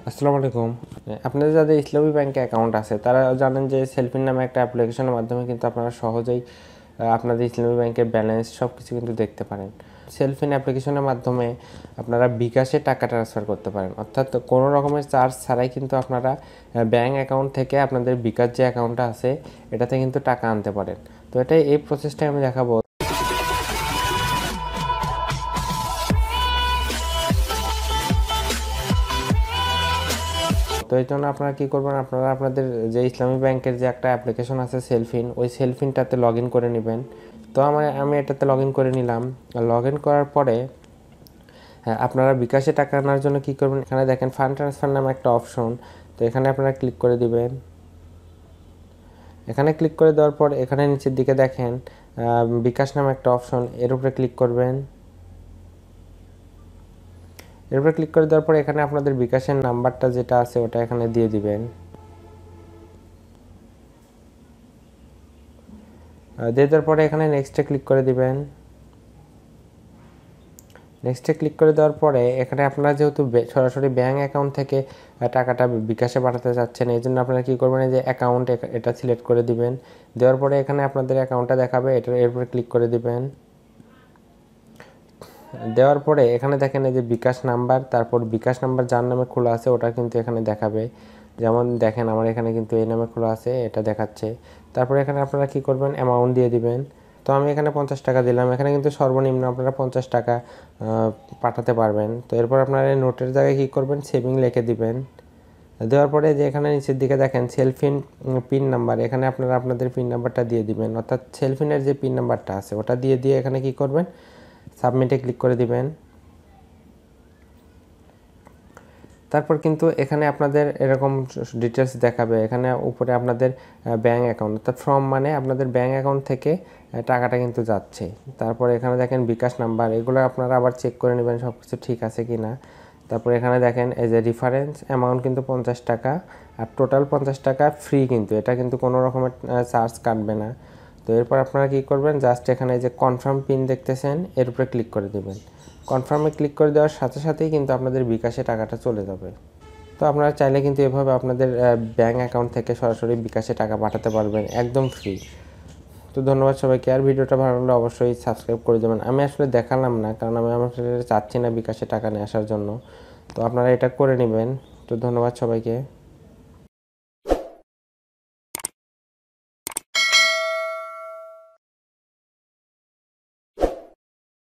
আসসালামু আলাইকুম। আপনাদের যাদের ইসলামী ব্যাংকে অ্যাকাউন্ট আছে তারা জানেন যে সেলফিন নামে একটা অ্যাপ্লিকেশনের মাধ্যমে কিন্তু আপনারা সহজেই আপনাদের ইসলামী ব্যাংকের ব্যালেন্স সব কিছু কিন্তু দেখতে পারেন। সেলফিন অ্যাপ্লিকেশনের মাধ্যমে আপনারা বিকাশে টাকা ট্রান্সফার করতে পারেন, অর্থাৎ কোনো রকমের চার্জ ছাড়াই কিন্তু আপনারা ব্যাংক অ্যাকাউন্ট থেকে আপনাদের বিকাশ যে অ্যাকাউন্টটা আছে এটাতে কিন্তু টাকা আনতে পারেন। তো এই প্রসেসটাই আমি দেখাবো। তো এই জন্য আপনারা কী করবেন, আপনারা আপনাদের যে ইসলামী ব্যাংকের যে একটা অ্যাপ্লিকেশন আছে সেলফিন, ওই সেলফিনটাতে লগ ইন করে নেবেন। তো আমি এটাতে লগ ইন করে নিলাম। লগ ইন করার পরে আপনারা বিকাশে টাকা আনার জন্য কী করবেন, এখানে দেখেন ফান্ড ট্রান্সফার নামে একটা অপশন, তো এখানে আপনারা ক্লিক করে দিবেন। এখানে ক্লিক করে দেওয়ার পর এখানে নিচের দিকে দেখেন বিকাশ নামে একটা অপশন, এর উপরে ক্লিক করবেন। এরপরে ক্লিক করে দেওয়ার পর এখানে আপনাদের বিকাশের নাম্বারটা যেটা আছে ওটা এখানে দিয়ে দিবেন। দিয়ে দেওয়ার পরে এখানে নেক্সটে ক্লিক করে দিবেন। নেক্সটে ক্লিক করে দেওয়ার পরে এখানে আপনারা যেহেতু সরাসরি ব্যাঙ্ক অ্যাকাউন্ট থেকে টাকাটা বিকাশে পাঠাতে চাচ্ছেন, এই জন্য আপনারা কী করবেন, এই যে অ্যাকাউন্ট এটা সিলেক্ট করে দিবেন। দেওয়ার পরে এখানে আপনাদের অ্যাকাউন্টটা দেখাবে, এরপরে ক্লিক করে দিবেন। দেওয়ার পরে এখানে দেখেন এই যে বিকাশ নাম্বার, তারপর বিকাশ নাম্বার যার নামে খোলা আছে ওটা কিন্তু এখানে দেখাবে। যেমন দেখেন আমার এখানে কিন্তু এই নামে খোলা আছে, এটা দেখাচ্ছে। তারপরে এখানে আপনারা কি করবেন, অ্যামাউন্ট দিয়ে দিবেন। তো আমি এখানে 50 টাকা দিলাম। এখানে কিন্তু সর্বনিম্ন আপনারা 50 টাকা পাঠাতে পারবেন। তো এরপর আপনারা নোটের জায়গায় কী করবেন, সেভিং লিখে দিবেন। দেওয়ার পরে যে এখানে নিচের দিকে দেখেন সেলফিন পিন নাম্বার, এখানে আপনারা আপনাদের পিন নাম্বারটা দিয়ে দিবেন, অর্থাৎ সেলফিনের যে পিন নাম্বারটা আছে ওটা দিয়ে এখানে কি করবেন, সাবমিটে ক্লিক করে দিবেন। তারপর কিন্তু এখানে আপনাদের এরকম ডিটেলস দেখাবে। এখানে উপরে আপনাদের ব্যাঙ্ক অ্যাকাউন্ট, অর্থাৎ ফ্রম মানে আপনাদের ব্যাঙ্ক অ্যাকাউন্ট থেকে টাকাটা কিন্তু যাচ্ছে। তারপর এখানে দেখেন বিকাশ নাম্বার, এগুলো আপনারা আবার চেক করে নেবেন সব কিছু ঠিক আছে কি না। তারপর এখানে দেখেন এই যে রিফারেন্স অ্যামাউন্ট কিন্তু 50 টাকা, আর টোটাল 50 টাকা ফ্রি, কিন্তু এটা কিন্তু কোনো রকমের চার্জ কাটবে না। তো এরপর আপনারা কী করবেন, জাস্ট এখানে যে কনফার্ম পিন দেখতেছেন এর উপরে ক্লিক করে দেবেন। কনফার্মে ক্লিক করে দেওয়ার সাথে সাথেই কিন্তু আপনাদের বিকাশে টাকাটা চলে যাবে। তো আপনারা চাইলে কিন্তু এভাবে আপনাদের ব্যাঙ্ক অ্যাকাউন্ট থেকে সরাসরি বিকাশে টাকা পাঠাতে পারবেন একদম ফ্রি। তো ধন্যবাদ সবাইকে। আর ভিডিওটা ভালো লাগলে অবশ্যই সাবস্ক্রাইব করে দেবেন। আমি আসলে দেখালাম না, কারণ আমি আমার চাচ্ছি না বিকাশে টাকা নিয়ে আসার জন্য। তো আপনারা এটা করে নেবেন। তো ধন্যবাদ সবাইকে।